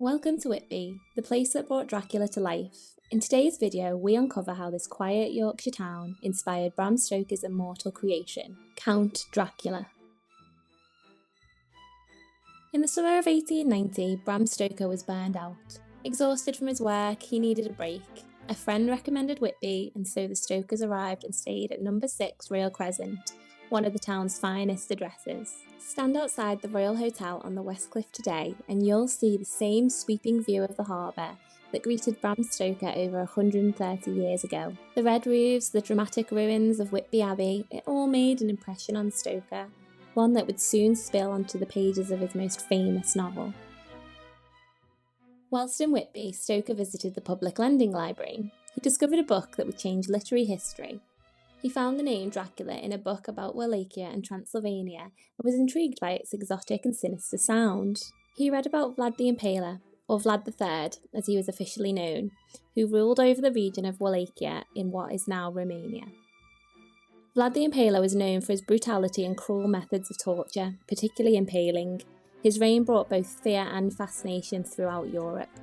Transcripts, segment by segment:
Welcome to Whitby, the place that brought Dracula to life. In today's video, we uncover how this quiet Yorkshire town inspired Bram Stoker's immortal creation, Count Dracula. In the summer of 1890, Bram Stoker was burned out. Exhausted from his work, he needed a break. A friend recommended Whitby, and so the Stokers arrived and stayed at No. 6 Royal Crescent, one of the town's finest addresses. Stand outside the Royal Hotel on the West Cliff today and you'll see the same sweeping view of the harbour that greeted Bram Stoker over 130 years ago. The red roofs, the dramatic ruins of Whitby Abbey, it all made an impression on Stoker, one that would soon spill onto the pages of his most famous novel. Whilst in Whitby, Stoker visited the Public Lending Library. He discovered a book that would change literary history. He found the name Dracula in a book about Wallachia and Transylvania and was intrigued by its exotic and sinister sound. He read about Vlad the Impaler, or Vlad III as he was officially known, who ruled over the region of Wallachia in what is now Romania. Vlad the Impaler was known for his brutality and cruel methods of torture, particularly impaling. His reign brought both fear and fascination throughout Europe.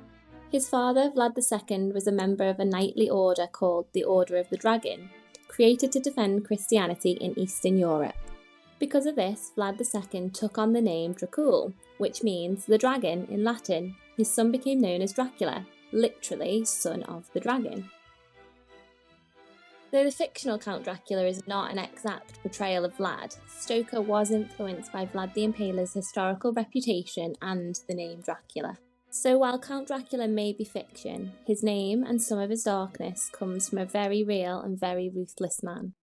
His father, Vlad II, was a member of a knightly order called the Order of the Dragon, created to defend Christianity in Eastern Europe. Because of this, Vlad II took on the name Dracula, which means the dragon in Latin. His son became known as Dracula, literally son of the dragon. Though the fictional Count Dracula is not an exact portrayal of Vlad, Stoker was influenced by Vlad the Impaler's historical reputation and the name Dracula. So while Count Dracula may be fiction, his name and some of his darkness comes from a very real and very ruthless man.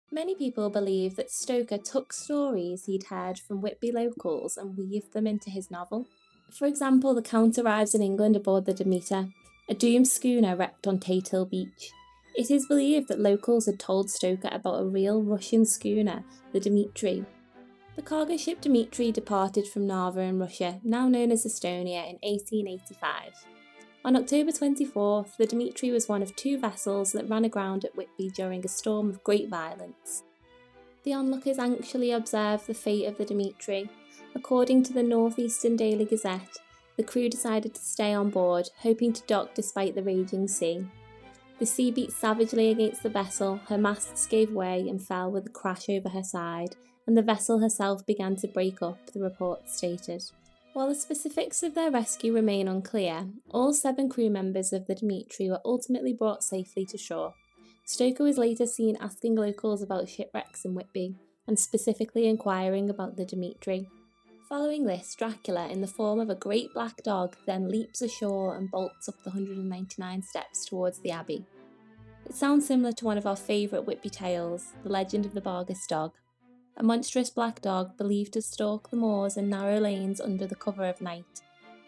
Many people believe that Stoker took stories he'd heard from Whitby locals and weaved them into his novel. For example, the Count arrives in England aboard the Demeter, a doomed schooner wrecked on Tate Hill Beach. It is believed that locals had told Stoker about a real Russian schooner, the Dmitry. The cargo ship Dmitry departed from Narva in Russia, now known as Estonia, in 1885. On October 24th, the Dmitry was one of two vessels that ran aground at Whitby during a storm of great violence. The onlookers anxiously observed the fate of the Dmitry. According to the North Eastern Daily Gazette, the crew decided to stay on board, hoping to dock despite the raging sea. The sea beat savagely against the vessel, her masts gave way and fell with a crash over her side, and the vessel herself began to break up, the report stated. While the specifics of their rescue remain unclear, all 7 crew members of the Dmitry were ultimately brought safely to shore. Stoker was later seen asking locals about shipwrecks in Whitby, and specifically inquiring about the Dmitry. Following this, Dracula, in the form of a great black dog, then leaps ashore and bolts up the 199 steps towards the Abbey. It sounds similar to one of our favourite Whitby tales, the legend of the Barghest Dog. A monstrous black dog believed to stalk the moors and narrow lanes under the cover of night.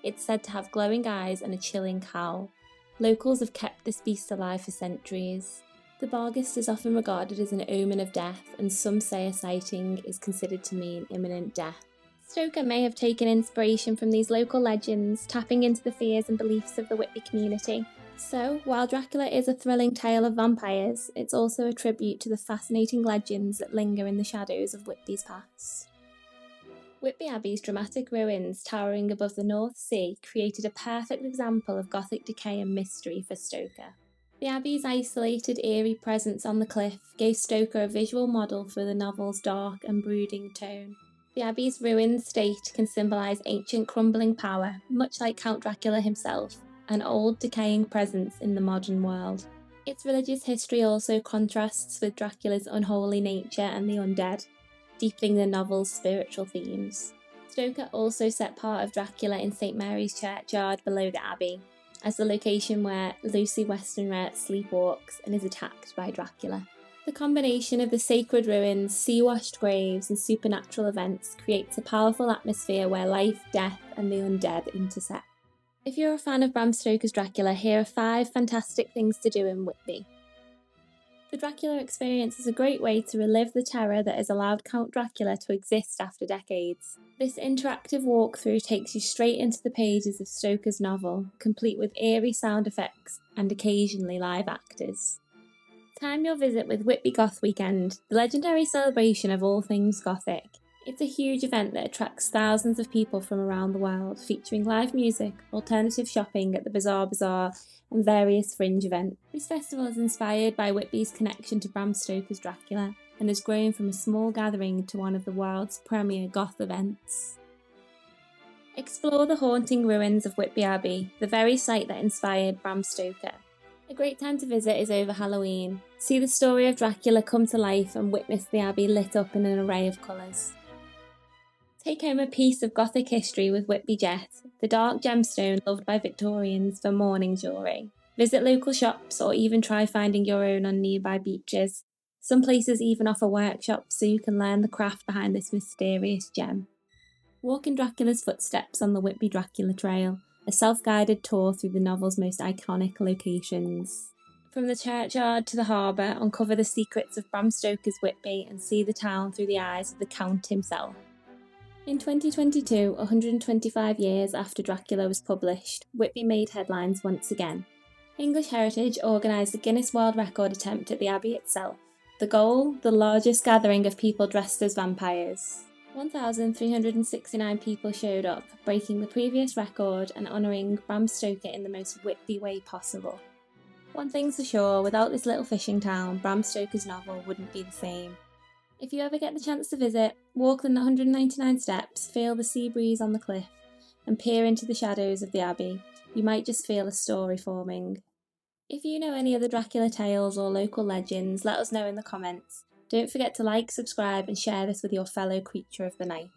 It's said to have glowing eyes and a chilling howl. Locals have kept this beast alive for centuries. The Barghest is often regarded as an omen of death, and some say a sighting is considered to mean imminent death. Stoker may have taken inspiration from these local legends, tapping into the fears and beliefs of the Whitby community. So, while Dracula is a thrilling tale of vampires, it's also a tribute to the fascinating legends that linger in the shadows of Whitby's past. Whitby Abbey's dramatic ruins towering above the North Sea created a perfect example of Gothic decay and mystery for Stoker. The Abbey's isolated, eerie presence on the cliff gave Stoker a visual model for the novel's dark and brooding tone. The Abbey's ruined state can symbolise ancient crumbling power, much like Count Dracula himself, an old decaying presence in the modern world. Its religious history also contrasts with Dracula's unholy nature and the undead, deepening the novel's spiritual themes. Stoker also set part of Dracula in St Mary's churchyard below the Abbey, as the location where Lucy Westenra sleepwalks and is attacked by Dracula. The combination of the sacred ruins, sea-washed graves and supernatural events creates a powerful atmosphere where life, death and the undead intersect. If you're a fan of Bram Stoker's Dracula, here are 5 fantastic things to do in Whitby. The Dracula experience is a great way to relive the terror that has allowed Count Dracula to exist after decades. This interactive walkthrough takes you straight into the pages of Stoker's novel, complete with eerie sound effects and occasionally live actors. Time your visit with Whitby Goth Weekend, the legendary celebration of all things Gothic. It's a huge event that attracts thousands of people from around the world, featuring live music, alternative shopping at the Bazaar, and various fringe events. This festival is inspired by Whitby's connection to Bram Stoker's Dracula and has grown from a small gathering to one of the world's premier goth events. Explore the haunting ruins of Whitby Abbey, the very site that inspired Bram Stoker. A great time to visit is over Halloween. See the story of Dracula come to life and witness the Abbey lit up in an array of colours. Take home a piece of Gothic history with Whitby Jet, the dark gemstone loved by Victorians for mourning jewellery. Visit local shops or even try finding your own on nearby beaches. Some places even offer workshops so you can learn the craft behind this mysterious gem. Walk in Dracula's footsteps on the Whitby Dracula Trail, a self-guided tour through the novel's most iconic locations. From the churchyard to the harbour, uncover the secrets of Bram Stoker's Whitby and see the town through the eyes of the Count himself. In 2022, 125 years after Dracula was published, Whitby made headlines once again. English Heritage organised a Guinness World Record attempt at the Abbey itself. The goal? The largest gathering of people dressed as vampires. 1,369 people showed up, breaking the previous record and honouring Bram Stoker in the most Whitby way possible. One thing's for sure, without this little fishing town, Bram Stoker's novel wouldn't be the same. If you ever get the chance to visit, walk the 199 steps, feel the sea breeze on the cliff, and peer into the shadows of the Abbey. You might just feel a story forming. If you know any other Dracula tales or local legends, let us know in the comments. Don't forget to like, subscribe and share this with your fellow creature of the night.